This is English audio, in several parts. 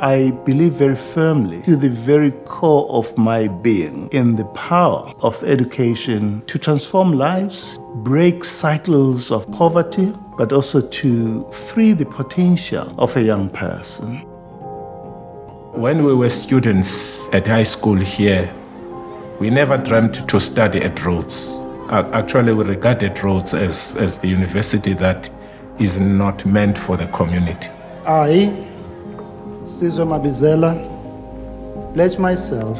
I believe very firmly to the very core of my being in the power of education to transform lives, break cycles of poverty, but also to free the potential of a young person. When we were students at high school here, we never dreamt to study at Rhodes. Actually, we regarded Rhodes as the university that is not meant for the community. I, Sizwe Mabizela, pledge myself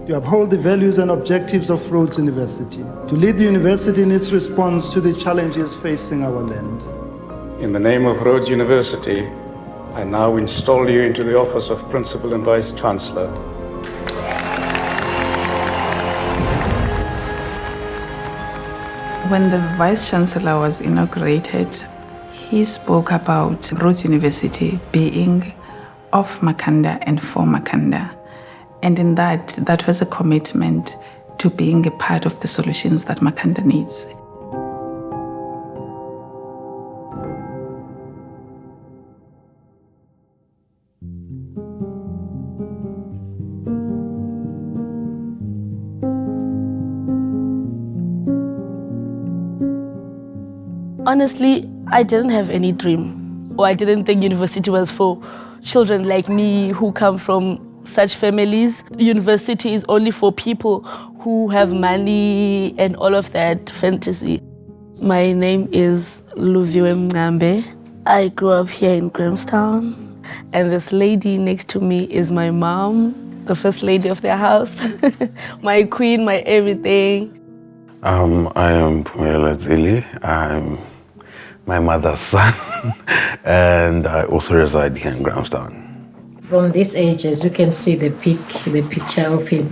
to uphold the values and objectives of Rhodes University, to lead the university in its response to the challenges facing our land. In the name of Rhodes University, I now install you into the office of Principal and Vice Chancellor. When the Vice Chancellor was inaugurated, he spoke about Rhodes University being of Makhanda and for Makhanda. And in that was a commitment to being a part of the solutions that Makhanda needs. Honestly, I didn't have any dream, or I didn't think university was for children like me who come from such families. University is only for people who have money and all of that fantasy. My name is Luviwe Mnambe. I grew up here in Grahamstown, and this lady next to me is my mom, the first lady of their house, my queen, my everything. I am Pumela Zili. I'm my mother's son, and I also reside here in Grahamstown. From this age, as you can see the picture of him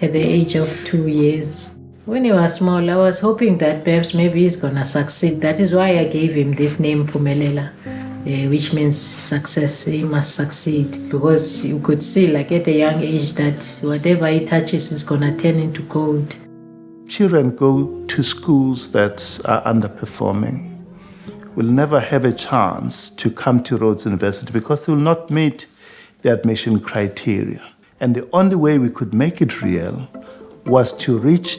at the age of 2 years. When he was small, I was hoping that perhaps maybe he's gonna succeed. That is why I gave him this name, Pumelela, which means success. He must succeed, because you could see, like at a young age, that whatever he touches is gonna turn into gold. Children go to schools that are underperforming will never have a chance to come to Rhodes University because they will not meet the admission criteria. And the only way we could make it real was to reach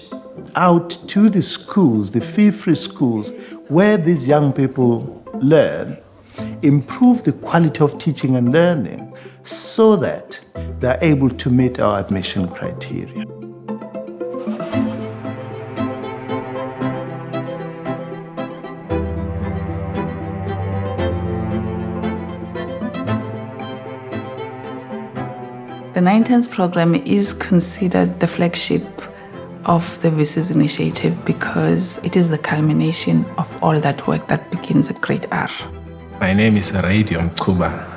out to the schools, the fee-free schools, where these young people learn, improve the quality of teaching and learning so that they're able to meet our admission criteria. The 910s program is considered the flagship of the VC's initiative because it is the culmination of all that work that begins at grade R. My name is Radium Kuba,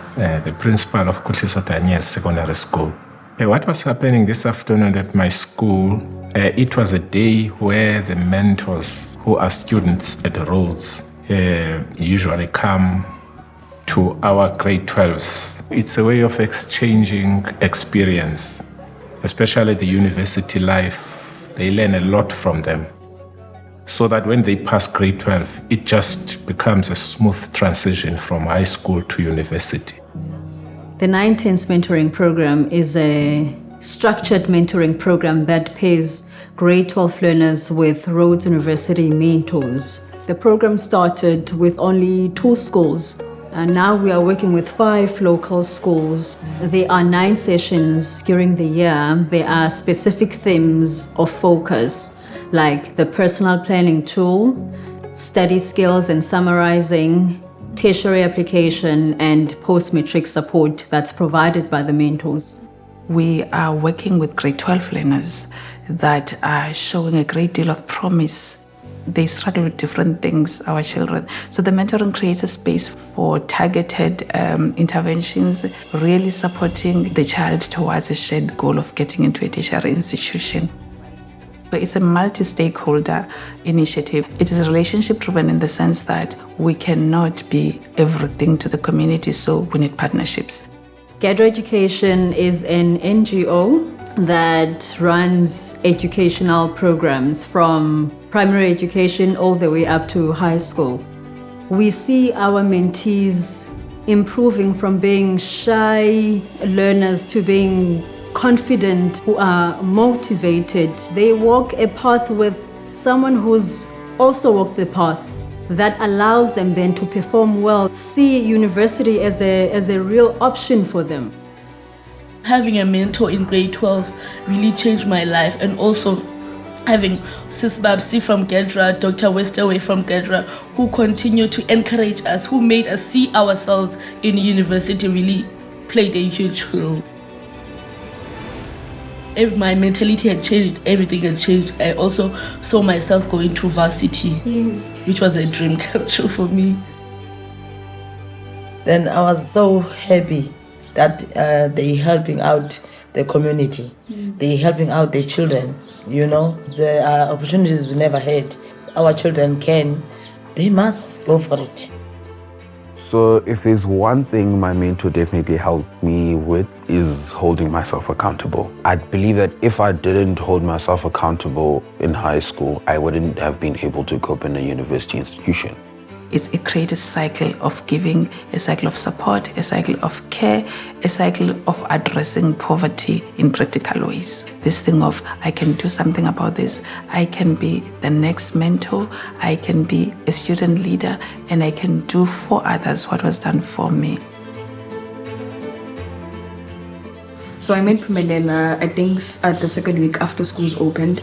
the principal of Kutliso Daniel Secondary School. What was happening this afternoon at my school, it was a day where the mentors who are students at Rhodes usually come to our grade 12s. It's a way of exchanging experience, especially the university life. They learn a lot from them, so that when they pass grade 12, it just becomes a smooth transition from high school to university. The 910s mentoring program is a structured mentoring program that pairs grade 12 learners with Rhodes University mentors. The program started with only 2 schools. And now we are working with 5 local schools. There are 9 sessions during the year. There are specific themes of focus, like the personal planning tool, study skills and summarizing, tertiary application, and post-matric support that's provided by the mentors. We are working with grade 12 learners that are showing a great deal of promise. They struggle with different things, our children. So the mentoring creates a space for targeted interventions, really supporting the child towards a shared goal of getting into a tertiary institution. So it's a multi-stakeholder initiative. It is relationship-driven in the sense that we cannot be everything to the community, so we need partnerships. Gather Education is an NGO that runs educational programs from primary education all the way up to high school. We see our mentees improving from being shy learners to being confident, who are motivated. They walk a path with someone who's also walked the path that allows them then to perform well, see university as a real option for them. Having a mentor in grade 12 really changed my life, and also having Sis Babsi from Gedra, Dr. Westerway from Gedra, who continue to encourage us, who made us see ourselves in university, really played a huge role. My mentality had changed, everything had changed. I also saw myself going to varsity, which was a dream come true for me. Then I was so happy that they helping out the community, they helping out the children. You know, the opportunities we never had. Our children they must go for it. So if there's one thing my mentor definitely helped me with is holding myself accountable. I believe that if I didn't hold myself accountable in high school, I wouldn't have been able to cope in a university institution. It creates a cycle of giving, a cycle of support, a cycle of care, a cycle of addressing poverty in practical ways. This thing of, I can do something about this, I can be the next mentor, I can be a student leader, and I can do for others what was done for me. So I met Pumelela, I think at the second week after schools opened.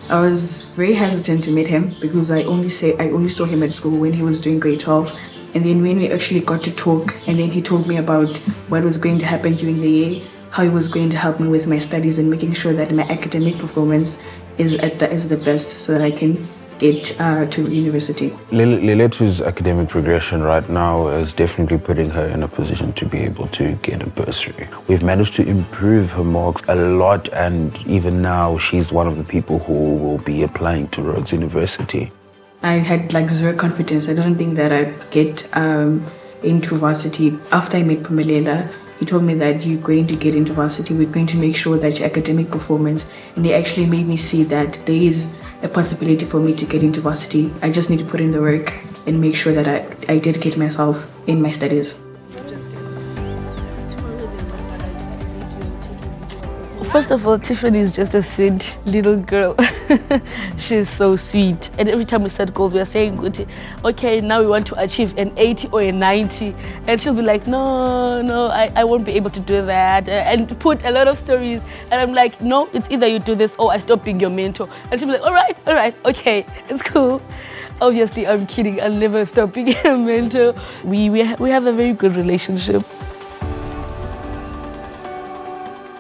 I was very hesitant to meet him because I only saw him at school when he was doing grade 12. And then when we actually got to talk, and then he told me about what was going to happen during the year, how he was going to help me with my studies and making sure that my academic performance is the best so that I can get to university. Leletu's academic progression right now is definitely putting her in a position to be able to get a bursary. We've managed to improve her marks a lot, and even now she's one of the people who will be applying to Rhodes University. I had zero confidence. I don't think that I'd get into varsity. After I met Pumelela, he told me that you're going to get into varsity, we're going to make sure that your academic performance, and he actually made me see that there is a possibility for me to get into varsity. I just need to put in the work and make sure that I dedicate myself in my studies. First of all, Tiffany is just a sweet little girl. She's so sweet. And every time we set goals, we are saying, okay, now we want to achieve an 80 or a 90. And she'll be like, no, I won't be able to do that. And put a lot of stories. And I'm like, no, it's either you do this or I stop being your mentor. And she'll be like, all right, okay, it's cool. Obviously, I'm kidding. I'll never stop being a mentor. We have a very good relationship.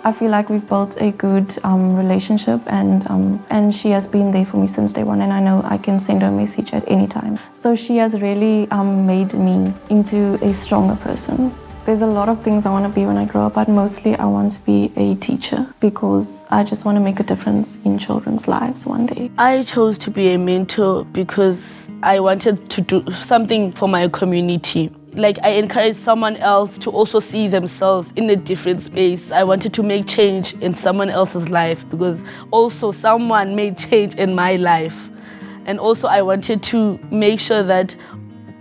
I feel like we've built a good relationship, and she has been there for me since day one, and I know I can send her a message at any time. So she has really made me into a stronger person. There's a lot of things I want to be when I grow up, but mostly I want to be a teacher because I just want to make a difference in children's lives one day. I chose to be a mentor because I wanted to do something for my community. I encourage someone else to also see themselves in a different space. I wanted to make change in someone else's life because also someone made change in my life. And also I wanted to make sure that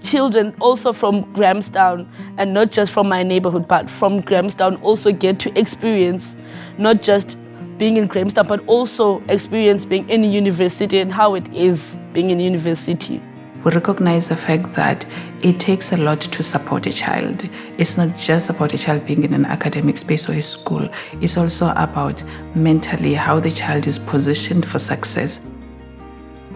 children also from Grahamstown, and not just from my neighborhood, but from Grahamstown also get to experience not just being in Grahamstown, but also experience being in a university and how it is being in university. We recognize the fact that it takes a lot to support a child. It's not just about a child being in an academic space or a school. It's also about mentally how the child is positioned for success.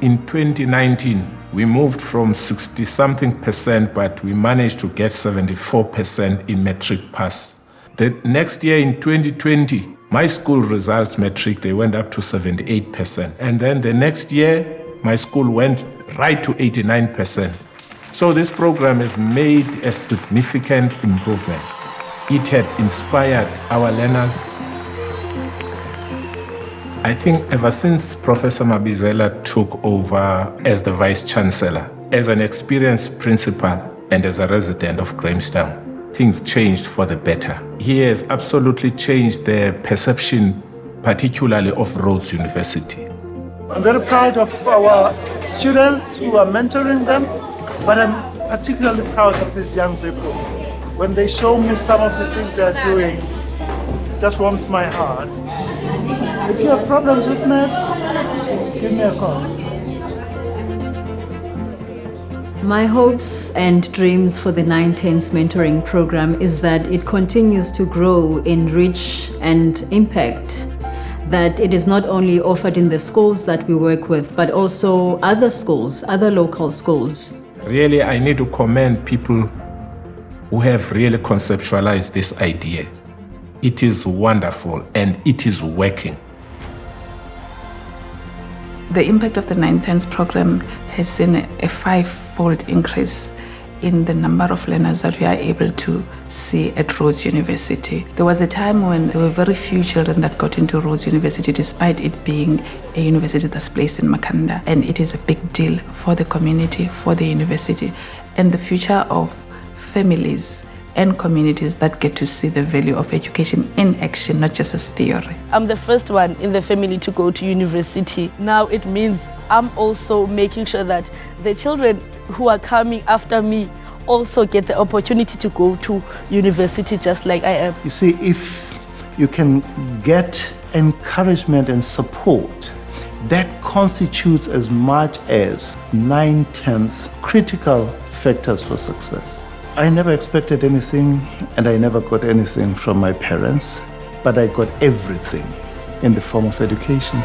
In 2019, we moved from 60-something%, but we managed to get 74% in matric pass. The next year in 2020, my school results matric, they went up to 78%. And then the next year, my school went right to 89%. So this program has made a significant improvement. It had inspired our learners. I think ever since Professor Mabizela took over as the Vice Chancellor, as an experienced principal and as a resident of Grahamstown, things changed for the better. He has absolutely changed the perception, particularly of Rhodes University. I'm very proud of our students who are mentoring them, but I'm particularly proud of these young people When they show me some of the things they're doing, it just warms my heart. If you have problems with maths, give me a call. My hopes and dreams for the 910s mentoring program is that it continues to grow in reach and impact, that it is not only offered in the schools that we work with, but also other schools, other local schools. Really, I need to commend people who have really conceptualized this idea. It is wonderful and it is working. The impact of the 910s program has seen a five-fold increase in the number of learners that we are able to see at Rhodes University. There was a time when there were very few children that got into Rhodes University, despite it being a university that's placed in Makhanda. And it is a big deal for the community, for the university, and the future of families and communities that get to see the value of education in action, not just as theory. I'm the first one in the family to go to university. Now it means I'm also making sure that the children who are coming after me also get the opportunity to go to university just like I am. You see, if you can get encouragement and support, that constitutes as much as 9/10 critical factors for success. I never expected anything and I never got anything from my parents, but I got everything in the form of education.